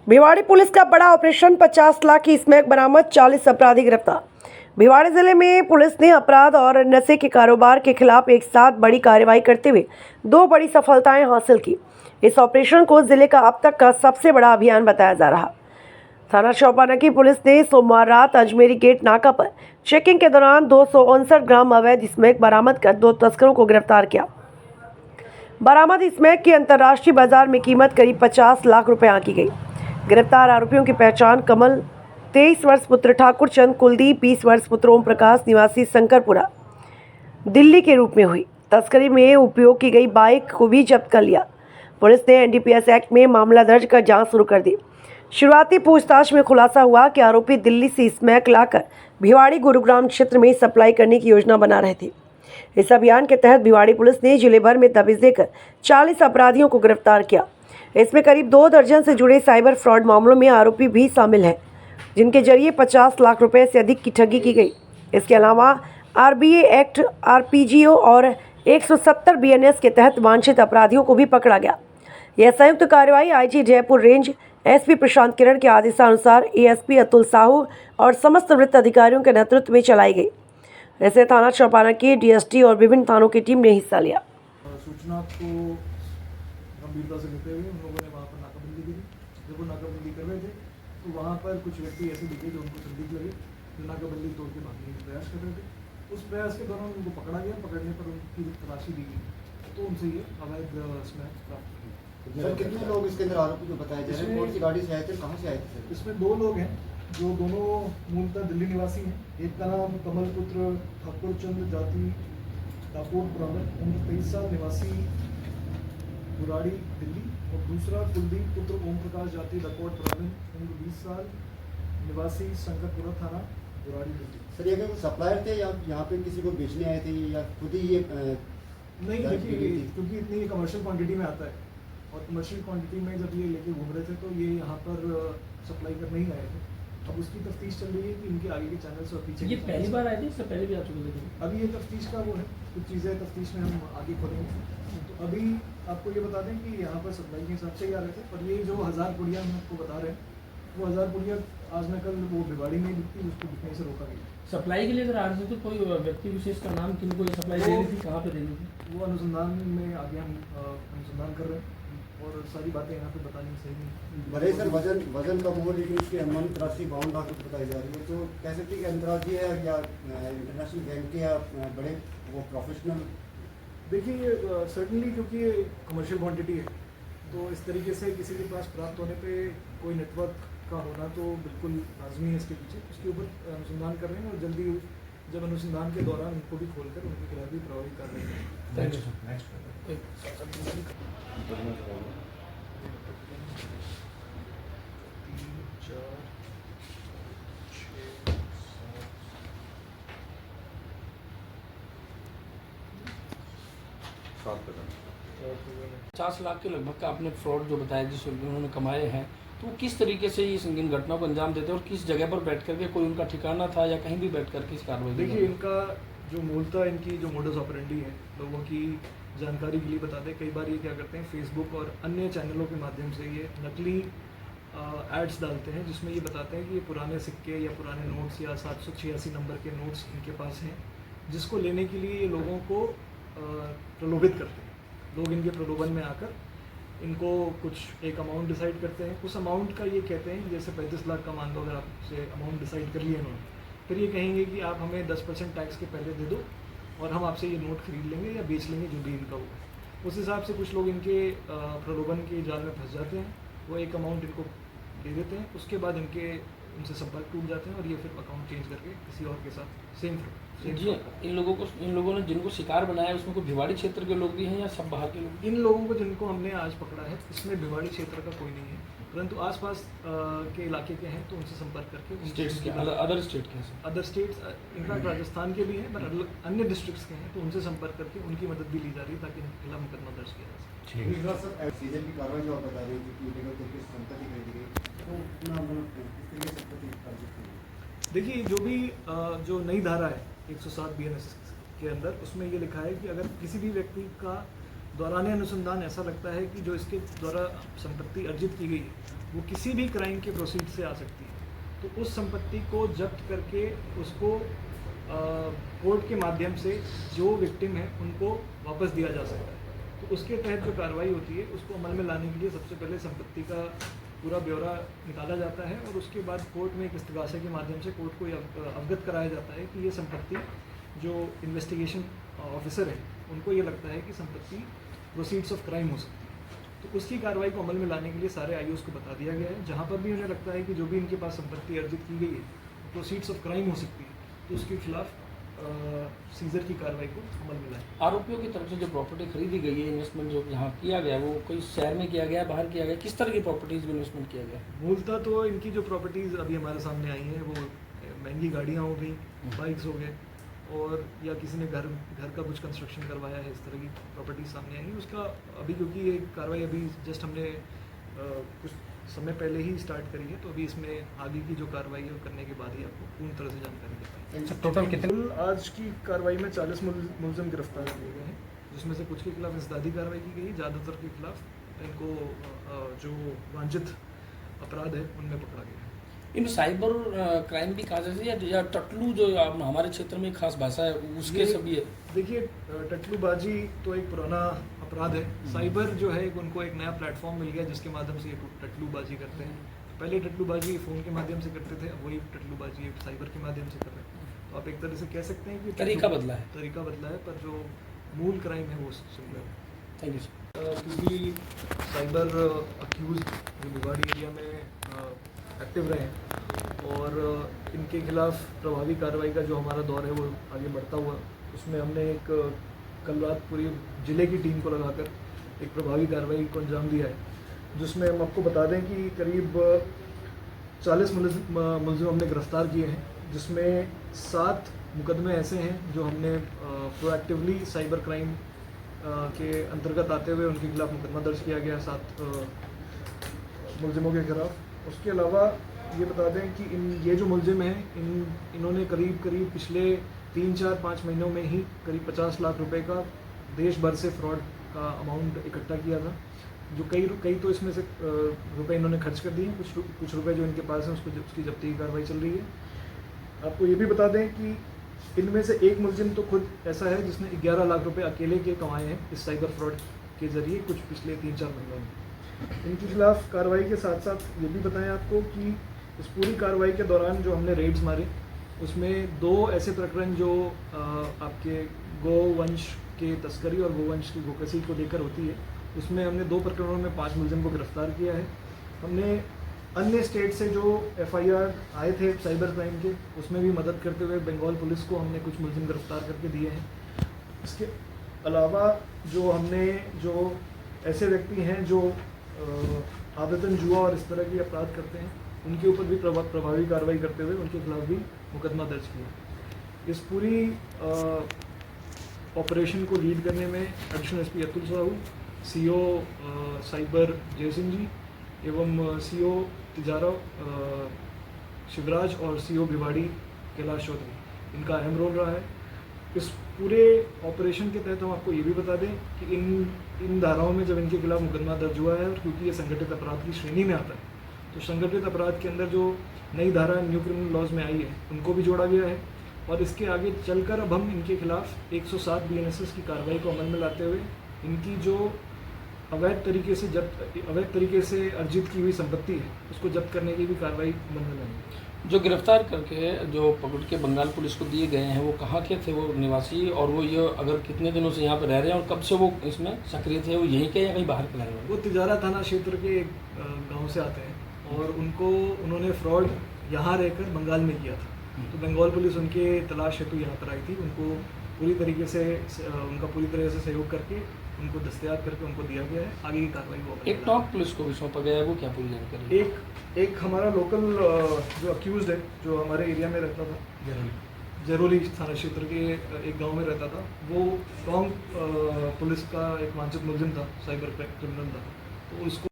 Bhiwadi police का बड़ा operation, 50 lakh की स्मैक बरामद, 40 अपराधी गिरफ्तार। भिवाड़ी जिले में पुलिस ने अपराध और नशे के कारोबार के खिलाफ एक साथ बड़ी कार्रवाई करते हुए 2 बड़ी सफलताएं हासिल की। इस ऑपरेशन को जिले का अब तक का सबसे बड़ा अभियान बताया जा रहा। थाना चौपाना की पुलिस ने सोमवार रात अजमेरी गेट नाका पर चेकिंग के दौरान 259 ग्राम अवैध स्मैक बरामद कर 2 तस्करों को गिरफ्तार किया। बरामद स्मैक की अंतर्राष्ट्रीय बाजार में कीमत करीब 50 लाख रुपए आंकी गई। गिरफ्तार आरोपियों की पहचान कमल 23 वर्ष पुत्र ठाकुर चंद, कुलदीप 20 वर्ष पुत्र ओम प्रकाश निवासी शंकरपुरा दिल्ली के रूप में हुई। तस्करी में उपयोग की गई बाइक को भी जब्त कर लिया। पुलिस ने एनडीपीएस एक्ट में मामला दर्ज कर जांच शुरू कर दी। शुरुआती पूछताछ में खुलासा हुआ कि आरोपी दिल्ली से स्मैक लाकर भिवाड़ी गुरुग्राम क्षेत्र में सप्लाई करने की योजना बना रहे थे। इस अभियान के तहत भिवाड़ी पुलिस ने जिले भर में दबिश देकर 40 अपराधियों को गिरफ्तार किया। इसमें करीब 2 दर्जन से जुड़े साइबर फ्रॉड मामलों में आरोपी भी शामिल हैं, जिनके जरिए 50 लाख रुपए से अधिक की ठगी की गई। इसके अलावा आरबीए एक्ट, आरपीजीओ और 170 बीएनएस के तहत वांछित अपराधियों को भी पकड़ा गया। यह संयुक्त कार्रवाई आईजी जयपुर रेंज एसपी प्रशांत किरण के आदेशानुसार एएसपी अतुल साहू और समस्त वृत्त अधिकारियों के नेतृत्व में चलाई गई। ऐसे थाना चौपाना की डीएसटी और विभिन्न थानों की टीम ने हिस्सा लिया। सूचना को गंभीरता से लेते हुए उन लोगों ने वहाँ पर नाकाबंदी की। जब वो नाकाबंदी कर रहे थे तो वहाँ पर कुछ व्यक्ति ऐसे दिखे जो उनको संदिग्ध लगे, जो नाकाबंदी तोड़ के भागने का प्रयास कर रहे थे। उस प्रयास के दौरान उनको पकड़ा गया। पकड़ने पर उनकी तलाशी दी गई तो उनसे ये अवैध स्मैक प्राप्त की। सर, कितने लोग इसके अंदर आरोपी जो बताए जा रहे हैं, कौन सी गाड़ी से आए थे, कहाँ से आए थे? इसमें 2 लोग हैं जो दोनों मूलतः दिल्ली निवासी हैं। एक का नाम कमल पुत्र ठाकुर चंद, जाति दापोर ब्राह्मण, उम्र 23 साल, निवासी बुराड़ी दिल्ली, और दूसरा कुलदीप पुत्र ओम प्रकाश, जाति दापोर ब्राह्मण, उम्र 20 साल, निवासी शंकरपुरा थाना बुराड़ी दिल्ली। सर, ये कोई सप्लायर थे या यहाँ पे किसी को बेचने आए थे या खुद ही ये नहीं, देखिए, क्योंकि इतनी कमर्शियल क्वांटिटी में आता है और कमर्शियल क्वांटिटी में जब ये लेके घूम रहे थे तो ये यहाँ पर सप्लाई करने ही आए थे। अब उसकी तफ्तीश चल रही है कि इनके आगे के चैनल्स और पीछे। ये पहली बार आए थे, इससे पहले भी आ चुके थे? अभी ये तफ्तीश का वो है, कुछ चीज़ें तफ्तीश में हम आगे खोलेंगे। तो अभी आपको ये बता दें कि यहाँ पर सप्लाई के हिसाब से ही आ रहे थे। पर ये जो 1000 पुड़िया हम आपको बता रहे हैं, वो 1000 पुड़िया आज न कल वो भिवाड़ी में बिकती, उसको बिकने से रोका गया। सप्लाई के लिए अगर आ रहे थे तो कोई व्यक्ति विशेष का नाम, किनको ये सप्लाई दे रही थी, कहाँ पे दे रही थी? वो अनुसंधान में आगे हम अनुसंधान कर रहे हैं और सारी बातें यहाँ पे बतानी सही नहीं। भले सर वजन कम हो, लेकिन उसकी अनुमानित राशि 52 लाख रुपये बताई जा रही है। तो कह सकते हैं कि अंतर्राज्यीय है या इंटरनेशनल बैंक के या बड़े वो प्रोफेशनल? देखिए, सर्टनली क्योंकि ये कमर्शियल क्वांटिटी है तो इस तरीके से किसी के पास प्राप्त होने पे कोई नेटवर्क का होना तो बिल्कुल लाजमी है। इसके पीछे उसके ऊपर अनुसंधान कर रहे हैं और जल्दी जब अनुसंधान के दौरान उनको भी खोलकर उनके खिलाफ भी प्रभावी कार्रवाई करेंगे। 50 लाख के लगभग का आपने फ्रॉड जो बताया जिस उन्होंने कमाए हैं, तो वो किस तरीके से ये संगीन घटना को अंजाम देते हैं और किस जगह पर बैठ करके, कोई उनका ठिकाना था या कहीं भी बैठ करके इस कार्रवाई? देखिए, इनका जो मूलतः इनकी जो मोडस ऑपरेंडी है, लोगों की जानकारी के लिए बताते हैं। कई बार ये क्या करते हैं, फेसबुक और अन्य चैनलों के माध्यम से ये नकली एड्स डालते हैं जिसमें ये बताते हैं कि ये पुराने सिक्के या पुराने नोट्स या 786 नंबर के नोट्स इनके पास हैं, जिसको लेने के लिए ये लोगों को प्रलोभित करते हैं। लोग इनके प्रलोभन में आकर इनको कुछ एक अमाउंट डिसाइड करते हैं। उस अमाउंट का ये कहते हैं, जैसे 35 लाख का मान लो अगर आपसे अमाउंट डिसाइड कर लिए इन्होंने, फिर ये कहेंगे कि आप हमें 10% टैक्स के पहले दे दो और हम आपसे ये नोट खरीद लेंगे या बेच लेंगे, जो भी इनका हो। उस हिसाब से कुछ लोग इनके प्रलोभन के जाल में फंस जाते हैं। वो एक अमाउंट इनको दे देते हैं, उसके बाद उनसे संपर्क टूट जाते हैं और ये फिर अकाउंट चेंज करके किसी और के साथ सेम जी। इन लोगों ने जिनको शिकार बनाया उसमें कोई भिवाड़ी क्षेत्र के लोग भी हैं या सब बाहर के लोग? इन लोगों को जिनको हमने आज पकड़ा है इसमें भिवाड़ी क्षेत्र का कोई नहीं है, परंतु आसपास के इलाके के हैं तो उनसे संपर्क करके स्टेट्स के, अदर स्टेट के हैं? अदर स्टेट्स इनफैक्ट राजस्थान के भी हैं, पर अन्य डिस्ट्रिक्ट्स के हैं तो उनसे संपर्क करके उनकी मदद भी ली जा रही है ताकि इनके खिलाफ मुकदमा दर्ज किया जा सके। सीजन की कार्रवाई जो आप बता रहे हैं कि इलीगल तरीके से संपत्ति खरीदी गई, तो किस तरीके से संपत्ति अर्जित की? देखिए, जो भी जो नई धारा है 107 BNS के अंदर, उसमें ये लिखा है कि अगर किसी भी व्यक्ति का दौरान अनुसंधान ऐसा लगता है कि जो इसके द्वारा संपत्ति अर्जित की गई है वो किसी भी क्राइम के प्रोसीड से आ सकती है। तो उस संपत्ति को जब्त करके उसको कोर्ट के माध्यम से जो विक्टिम है उनको वापस दिया जा सकता है। तो उसके तहत जो कार्रवाई होती है उसको अमल में लाने के लिए सबसे पहले संपत्ति का पूरा ब्यौरा निकाला जाता है और उसके बाद कोर्ट में एक इस्तगासे के माध्यम से कोर्ट को अवगत कराया जाता है कि ये संपत्ति जो इन्वेस्टिगेशन ऑफिसर है उनको ये लगता है कि संपत्ति प्रोसीड्स ऑफ क्राइम हो सकती है। तो उसकी कार्रवाई को अमल में लाने के लिए सारे आईओज़ को बता दिया गया है। जहाँ पर भी उन्हें लगता है कि जो भी इनके पास संपत्ति अर्जित की गई है प्रोसीड्स ऑफ क्राइम हो सकती है तो उसके खिलाफ सीजर की कार्रवाई को अमल में लाएं। आरोपियों की तरफ से जो प्रॉपर्टी खरीदी गई है, इन्वेस्टमेंट जो यहाँ किया गया, वो कोई शहर में किया गया, बाहर किया गया, किस तरह की प्रॉपर्टीज में इन्वेस्टमेंट किया गया? मूलतः तो इनकी जो प्रॉपर्टीज़ अभी हमारे सामने आई हैं वो महंगी गाड़ियाँ हो गई, बाइक्स हो गए और या किसी ने घर का कुछ कंस्ट्रक्शन करवाया है, इस तरह की प्रॉपर्टीज सामने आई। उसका अभी क्योंकि ये कार्रवाई अभी जस्ट हमने कुछ समय पहले ही स्टार्ट करी है तो अभी इसमें आगे की जो कार्रवाई है वो करने के बाद ही आपको पूर्ण तरह से जानकारी दे पाएंगे। टोटल कितने? आज की कार्रवाई में 40 मुलजिम गिरफ्तार किए गए हैं, जिसमें से कुछ के खिलाफ इंसदादी कार्रवाई की गई, ज़्यादातर के खिलाफ इनको जो वांछित अपराध है उनमें पकड़ा गया है। इन साइबर क्राइम भी कहा जाता है या टटलू जो हमारे क्षेत्र में खास भाषा है उसके सभी है? देखिए, टटलूबाजी तो एक पुराना अपराध है। साइबर जो है उनको एक नया प्लेटफॉर्म मिल गया जिसके माध्यम से ये टटलूबाजी करते हैं। पहले टटलूबाजी फ़ोन के माध्यम से करते थे, अब वही टटलूबाजी साइबर के माध्यम से कर रहे हैं। तो आप एक तरह से कह सकते हैं कि तरीका बदला है, पर जो मूल क्राइम है वो सिमिलर है। Thank you sir. क्योंकि साइबर अक्यूज जो भिवाड़ी एरिया में एक्टिव रहे हैं और इनके खिलाफ प्रभावी कार्रवाई का जो हमारा दौर है वो आगे बढ़ता हुआ, उसमें हमने एक कल रात पूरी ज़िले की टीम को लगाकर एक प्रभावी कार्रवाई को अंजाम दिया है, जिसमें हम आपको बता दें कि करीब 40 मुलजिम हमने गिरफ्तार किए हैं, जिसमें 7 मुकदमे ऐसे हैं जो हमने प्रोएक्टिवली साइबर क्राइम के अंतर्गत आते हुए उनके खिलाफ मुकदमा दर्ज किया गया 7 मुलजिमों के खिलाफ। उसके अलावा ये बता दें कि ये जो मुलजिम हैं इन्होंने करीब पिछले 3-4-5 महीनों में ही करीब 50 लाख रुपए का देश भर से फ्रॉड का अमाउंट इकट्ठा किया था। जो कई तो इसमें से रुपए इन्होंने खर्च कर दिए, कुछ रुपए जो इनके पास हैं उसकी जब्ती की कार्रवाई चल रही है। आपको ये भी बता दें कि इनमें से एक मुलजिम तो खुद ऐसा है जिसने 11 लाख रुपए अकेले के कमाए हैं इस साइबर फ्रॉड के ज़रिए कुछ पिछले 3-4 महीनों में। इनके खिलाफ कार्रवाई के साथ साथ ये भी बताएं आपको कि इस पूरी कार्रवाई के दौरान जो हमने रेड्स मारे उसमें 2 ऐसे प्रकरण जो आपके गोवंश के तस्करी और गोवंश की गोकसी को लेकर होती है, उसमें हमने 2 प्रकरणों में 5 मुलजिम को गिरफ्तार किया है। हमने अन्य स्टेट से जो FIR आए थे साइबर क्राइम के, उसमें भी मदद करते हुए बंगाल पुलिस को हमने कुछ मुलजिम गिरफ्तार करके दिए हैं। इसके अलावा जो ऐसे व्यक्ति हैं जो आदतन जुआ और इस तरह की अपराध करते हैं, उनके ऊपर भी प्रभावी कार्रवाई करते हुए उनके खिलाफ भी मुकदमा दर्ज किया। इस पूरी ऑपरेशन को लीड करने में additional SP Atul Sahu, CO cyber जय सिंह जी एवं CO तिजारा शिवराज और CO भिवाड़ी कैलाश चौधरी, इनका अहम रोल रहा है। इस पूरे ऑपरेशन के तहत हम आपको ये भी बता दें कि इन धाराओं में जब इनके खिलाफ मुकदमा दर्ज हुआ है और क्योंकि ये संगठित अपराध की श्रेणी में आता है, तो संगठित अपराध के अंदर जो नई धारा न्यू क्रिमिनल लॉज में आई है उनको भी जोड़ा गया है और इसके आगे चलकर अब हम इनके खिलाफ 107 BNSS की कार्रवाई को अमल में लाते हुए इनकी जो अवैध तरीके से अर्जित की हुई संपत्ति है उसको जब्त करने की भी कार्रवाई अमल में लाएंगे। जो गिरफ्तार करके जो पकड़ के बंगाल पुलिस को दिए गए हैं वो कहाँ के थे, वो निवासी, और वो ये अगर कितने दिनों से यहाँ पर रह रहे हैं और कब से वो इसमें सक्रिय थे, वो यहीं के या कहीं बाहर के लाए हुए? वो तिजारा थाना क्षेत्र के एक गाँव से आते हैं और उन्होंने फ्रॉड यहाँ रहकर बंगाल में किया था। तो बंगाल पुलिस उनके तलाश हेतु यहाँ पर आई थी। उनको पूरी तरह से सहयोग करके उनको दस्तयाब करके उनको दिया गया है। आगे की कार्रवाई वो एक टॉप पुलिस को भी सौंपा गया है, वो क्या पूरी जानकारी? एक हमारा लोकल जो अक्यूज्ड है जो हमारे एरिया में रहता था, जरोली थाना क्षेत्र के एक गांव में रहता था, वो टोंक पुलिस का एक वांछित मुलजिम था, साइबर क्रिमिनल था, तो उसको